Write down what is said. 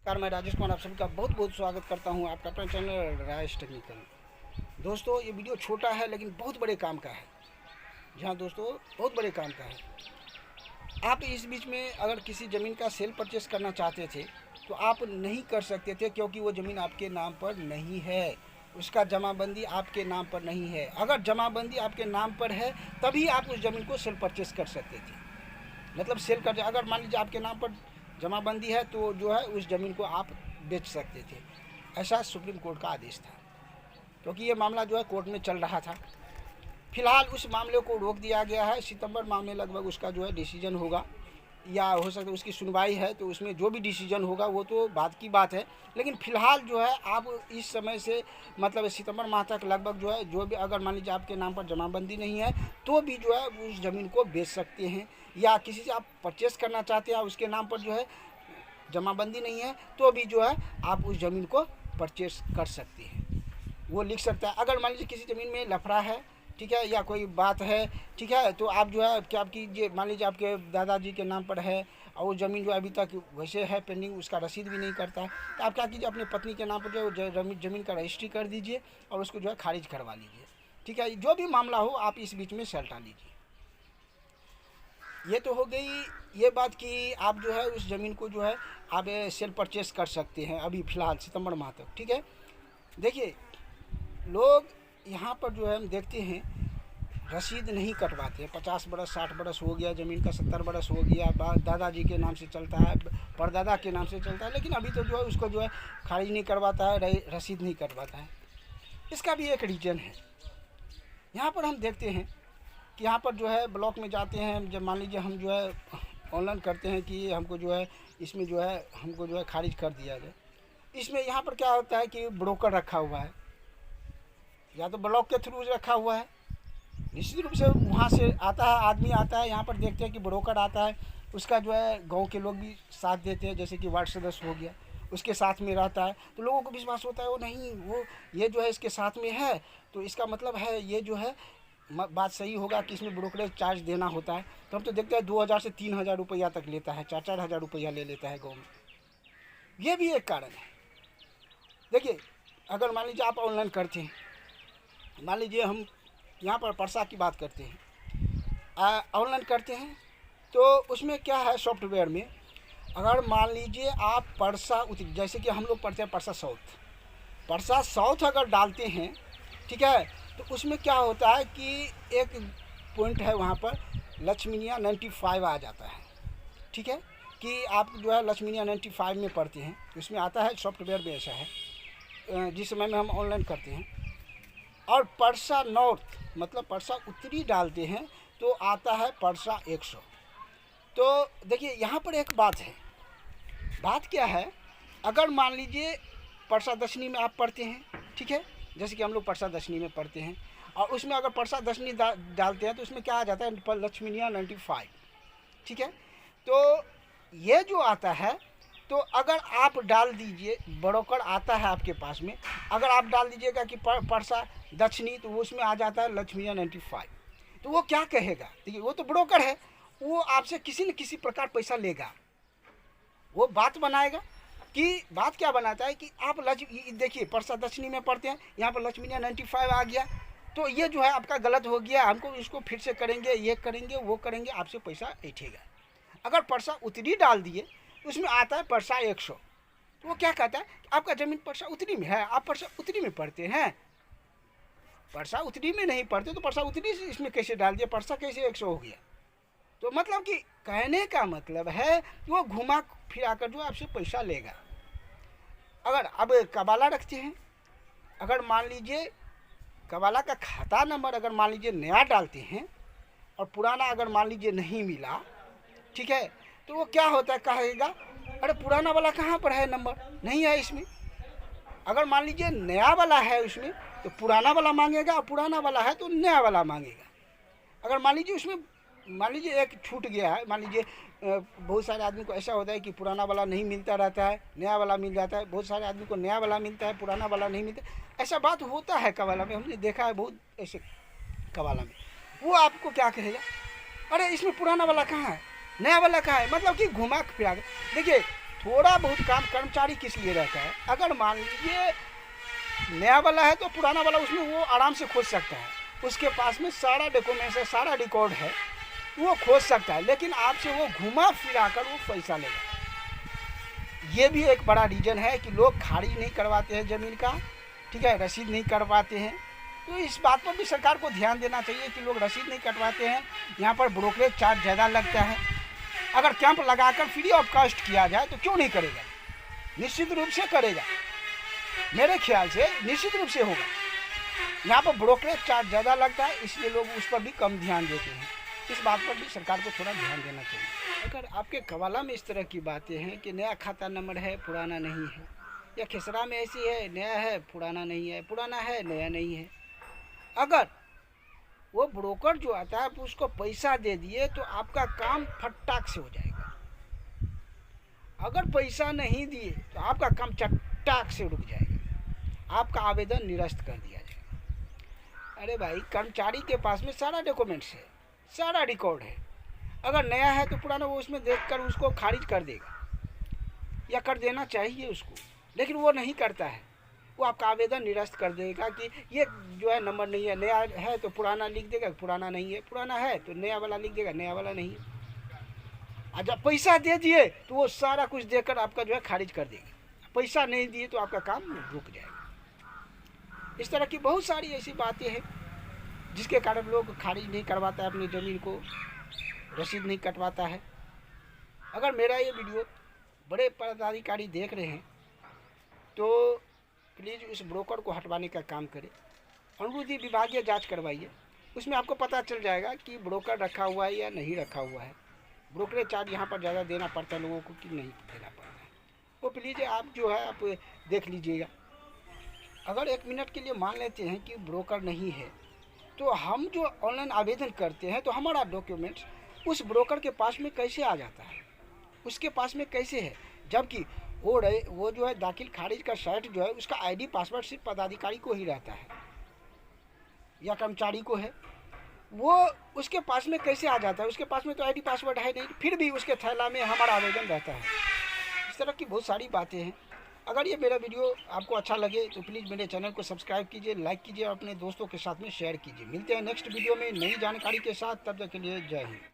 नमस्कार, मैं राजेश कुमार आप सभी का बहुत बहुत स्वागत करता हूं आपका अपने चैनल राजेश टेक्निकल। दोस्तों, ये वीडियो छोटा है लेकिन बहुत बड़े काम का है। जी हाँ दोस्तों, बहुत बड़े काम का है। आप इस बीच में अगर किसी ज़मीन का सेल परचेस करना चाहते थे तो आप नहीं कर सकते थे, क्योंकि वो ज़मीन आपके नाम पर नहीं है, उसका जमाबंदी आपके नाम पर नहीं है। अगर जमाबंदी आपके नाम पर है तभी आप उस ज़मीन को सेल परचेस कर सकते थे। मतलब सेल कर, अगर मान लीजिए आपके नाम पर जमाबंदी है तो जो है उस ज़मीन को आप बेच सकते थे। ऐसा सुप्रीम कोर्ट का आदेश था, क्योंकि ये मामला जो है कोर्ट में चल रहा था। फिलहाल उस मामले को रोक दिया गया है। सितंबर माह में लगभग उसका जो है डिसीजन होगा, या हो सकता है उसकी सुनवाई है तो उसमें जो भी डिसीजन होगा वो तो बाद की बात है। लेकिन फ़िलहाल जो है आप इस समय से मतलब सितंबर माह तक लगभग जो है, जो भी अगर मान लीजिए आपके नाम पर जमाबंदी नहीं है तो भी जो है उस ज़मीन को बेच सकते हैं, या किसी से आप परचेस करना चाहते हैं उसके नाम पर जो है जमाबंदी नहीं है तो भी जो है आप उस ज़मीन को परचेस कर सकते हैं। वो लिख सकता है। अगर मान लीजिए किसी ज़मीन में लफड़ा है, ठीक है, या कोई बात है, ठीक है, तो आप जो है क्या आपकी मान लीजिए आपके दादाजी के नाम पर है और वो ज़मीन जो अभी तक वैसे है पेंडिंग, उसका रसीद भी नहीं करता है, तो आप क्या कीजिए अपनी पत्नी के नाम पर जो ज़मीन का रजिस्ट्री कर दीजिए और उसको जो है खारिज करवा लीजिए। ठीक है, जो भी मामला हो आप इस बीच में सलटा लीजिए। ये तो हो गई ये बात कि आप जो है उस ज़मीन को जो है आप सेल परचेस कर सकते हैं अभी फ़िलहाल सितंबर माह तक। ठीक है, देखिए लोग यहाँ पर जो है हम देखते हैं रसीद नहीं कटवाते हैं। 50 बरस 60 बरस हो गया ज़मीन का, 70 बरस हो गया, दादाजी के नाम से चलता है, परदादा के नाम से चलता है, लेकिन अभी तो जो है उसको जो है खारिज नहीं करवाता है, रसीद नहीं कटवाता है। इसका भी एक रीज़न है। यहाँ पर हम देखते हैं कि यहाँ पर जो है ब्लॉक में जाते हैं, जब मान लीजिए हम जो है ऑनलाइन करते हैं कि हमको जो है इसमें जो है हमको जो है खारिज कर दिया जाए। इसमें यहाँ पर क्या होता है कि ब्रोकर रखा हुआ है, या तो ब्लॉक के थ्रू रखा हुआ है, निश्चित रूप से वहाँ से आता है आदमी आता है, यहाँ पर देखते हैं कि ब्रोकर आता है, उसका जो है गांव के लोग भी साथ देते हैं, जैसे कि वार्ड सदस्य हो गया उसके साथ में रहता है, तो लोगों को विश्वास होता है वो नहीं, वो ये जो है इसके साथ में है तो इसका मतलब है ये जो है बात सही होगा कि इसमें ब्रोकरेज चार्ज देना होता है। तो हम तो देखते हैं 2000 से 3000 रुपया तक लेता है, 4-4 हज़ार रुपया ले लेता है गाँव में। ये भी एक कारण है। देखिए अगर मान लीजिए आप ऑनलाइन करते हैं, मान लीजिए हम यहाँ पर परसा की बात करते हैं, ऑनलाइन करते हैं तो उसमें क्या है सॉफ्टवेयर में, अगर मान लीजिए आप परसा जैसे कि हम लोग पढ़ते हैं परसा साउथ अगर डालते हैं, ठीक है, तो उसमें क्या होता है कि एक पॉइंट है वहाँ पर लक्ष्मीनिया 95 आ जाता है। ठीक है, कि आप जो है लक्ष्मीनिया 95 में पढ़ते हैं, उसमें आता है सॉफ्टवेयर में ऐसा है जिस समय में हम ऑनलाइन करते हैं। और परसा नॉर्थ मतलब परसा उत्तरी डालते हैं तो आता है परसा 100। तो देखिए यहाँ पर एक बात है, बात क्या है, अगर मान लीजिए परसा दक्षिणी में आप पढ़ते हैं, ठीक है, जैसे कि हम लोग परसा दक्षिणी में पढ़ते हैं और उसमें अगर परसा दक्षिणी डालते हैं तो उसमें क्या आ जाता है लक्ष्मीनिया 95। ठीक है, तो ये जो आता है तो अगर आप डाल दीजिए, ब्रोकर आता है आपके पास में, अगर आप डाल दीजिएगा कि परसा दक्षिणी तो उसमें आ जाता है लक्ष्मीनिया 95, तो वो क्या कहेगा, देखिए वो तो ब्रोकर है, वो आपसे किसी न किसी प्रकार पैसा लेगा, वो बात बनाएगा। कि बात क्या बनाता है कि आप देखिए परसा दक्षिणी में पढ़ते हैं, यहाँ पर लक्ष्मीनिया 95 आ गया, तो ये जो है आपका गलत हो गया, हमको इसको फिर से करेंगे, ये करेंगे वो करेंगे, आपसे पैसा ऐठेगा। अगर परसा उत्तरी डाल दिए उसमें आता है परसा 100, तो वो क्या कहता है कि आपका ज़मीन परसा उत्तरी में है, आप परसा उत्तरी में पढ़ते हैं, परसा उत्तरी में नहीं पढ़ते तो परसा उत्तरी से इसमें कैसे डाल दिया, परसा कैसे 100 हो गया। तो मतलब कि कहने का मतलब है कि वो घुमा फिरा कर जो आपसे पैसा लेगा। अगर अब कबाला रखते हैं, अगर मान लीजिए कबाला का खाता नंबर अगर मान लीजिए नया डालते हैं और पुराना अगर मान लीजिए नहीं मिला, ठीक है, तो वो क्या होता है, कहेगा अरे पुराना वाला कहाँ पर है, नंबर नहीं है इसमें। अगर मान लीजिए नया वाला है उसमें तो पुराना वाला मांगेगा, और पुराना वाला है तो नया वाला मांगेगा। अगर मान लीजिए उसमें मान लीजिए एक छूट गया है, मान लीजिए बहुत सारे आदमी को ऐसा होता है कि पुराना वाला नहीं मिलता रहता है, नया वाला मिल जाता है, बहुत सारे आदमी को नया वाला मिलता है, पुराना वाला नहीं मिलता, ऐसा बात होता है कबाला में, हमने देखा है बहुत ऐसे कबाला में। वो आपको क्या कहेगा, अरे इसमें पुराना वाला कहाँ है, नया वाला कहाँ है, मतलब कि घुमा फिरा। देखिए थोड़ा बहुत काम कर्मचारी किस लिए रहता है? अगर मान लीजिए नया वाला है तो पुराना वाला उसमें वो आराम से खोज सकता है, उसके पास में सारा डॉक्यूमेंट्स है, सारा रिकॉर्ड है, वो खोज सकता है, लेकिन आपसे वो घुमा फिरा कर वो पैसा लेगा। ये भी एक बड़ा रीज़न है कि लोग खारिज नहीं करवाते हैं ज़मीन का, ठीक है, रसीद नहीं करवाते हैं। तो इस बात पर भी सरकार को ध्यान देना चाहिए कि लोग रसीद नहीं कटवाते हैं, यहाँ पर ब्रोकरेज चार्ज ज़्यादा लगता है। अगर कैंप लगाकर फ्री ऑफ कॉस्ट किया जाए तो क्यों नहीं करेगा? निश्चित रूप से करेगा, मेरे ख्याल से निश्चित रूप से होगा। यहाँ पर ब्रोकरेज चार्ज ज़्यादा लगता है, इसलिए लोग उस पर भी कम ध्यान देते हैं। इस बात पर भी सरकार को थोड़ा ध्यान देना चाहिए। अगर आपके कवाला में इस तरह की बातें हैं कि नया खाता नंबर है पुराना नहीं है, या खेसरा में ऐसी है नया है पुराना नहीं है, पुराना है नया नहीं है, अगर वो ब्रोकर जो आता है आप उसको पैसा दे दिए तो आपका काम फटाक से हो जाएगा। अगर पैसा नहीं दिए तो आपका काम चट्टाक से रुक जाएगा, आपका आवेदन निरस्त कर दिया जाएगा। अरे भाई, कर्मचारी के पास में सारा डॉक्यूमेंट्स है, सारा रिकॉर्ड है। अगर नया है तो पुराना वो उसमें देखकर उसको खारिज कर देगा, या कर देना चाहिए उसको, लेकिन वो नहीं करता है। वो आपका आवेदन निरस्त कर देगा कि ये जो है नंबर नहीं है, नया है तो पुराना लिख देगा, पुराना नहीं है, पुराना है तो नया वाला लिख देगा, नया वाला नहीं है। और जब पैसा दे दिए तो वो सारा कुछ देकर आपका जो है खारिज कर देगा, पैसा नहीं दिए तो आपका काम रुक जाएगा। इस तरह की बहुत सारी ऐसी बातें हैं जिसके कारण लोग खारिज नहीं करवाता है अपनी ज़मीन को, रसीद नहीं कटवाता है। अगर मेरा ये वीडियो बड़े पदाधिकारी देख रहे हैं तो प्लीज़ उस ब्रोकर को हटवाने का काम करें। अनुरोधी विभागीय जांच करवाइए, उसमें आपको पता चल जाएगा कि ब्रोकर रखा हुआ है या नहीं रखा हुआ है। ब्रोकरेज चार्ज यहाँ पर ज़्यादा देना पड़ता है लोगों को कि नहीं देना पड़ता है, वो प्लीज़ आप जो है आप देख लीजिएगा। अगर 1 मिनट के लिए मान लेते हैं कि ब्रोकर नहीं है, तो हम जो ऑनलाइन आवेदन करते हैं तो हमारा डॉक्यूमेंट्स उस ब्रोकर के पास में कैसे आ जाता है, उसके पास में कैसे है, जबकि वो जो है दाखिल खारिज का साइट जो है उसका आईडी पासवर्ड सिर्फ पदाधिकारी को ही रहता है या कर्मचारी को है। वो उसके पास में कैसे आ जाता है? उसके पास में तो आईडी पासवर्ड है नहीं, फिर भी उसके थैला में हमारा आवेदन रहता है। इस तरह की बहुत सारी बातें हैं। अगर ये मेरा वीडियो आपको अच्छा लगे तो प्लीज़ मेरे चैनल को सब्सक्राइब कीजिए, लाइक कीजिए और अपने दोस्तों के साथ में शेयर कीजिए। मिलते हैं नेक्स्ट वीडियो में नई जानकारी के साथ, तब तक के लिए जय हिंद।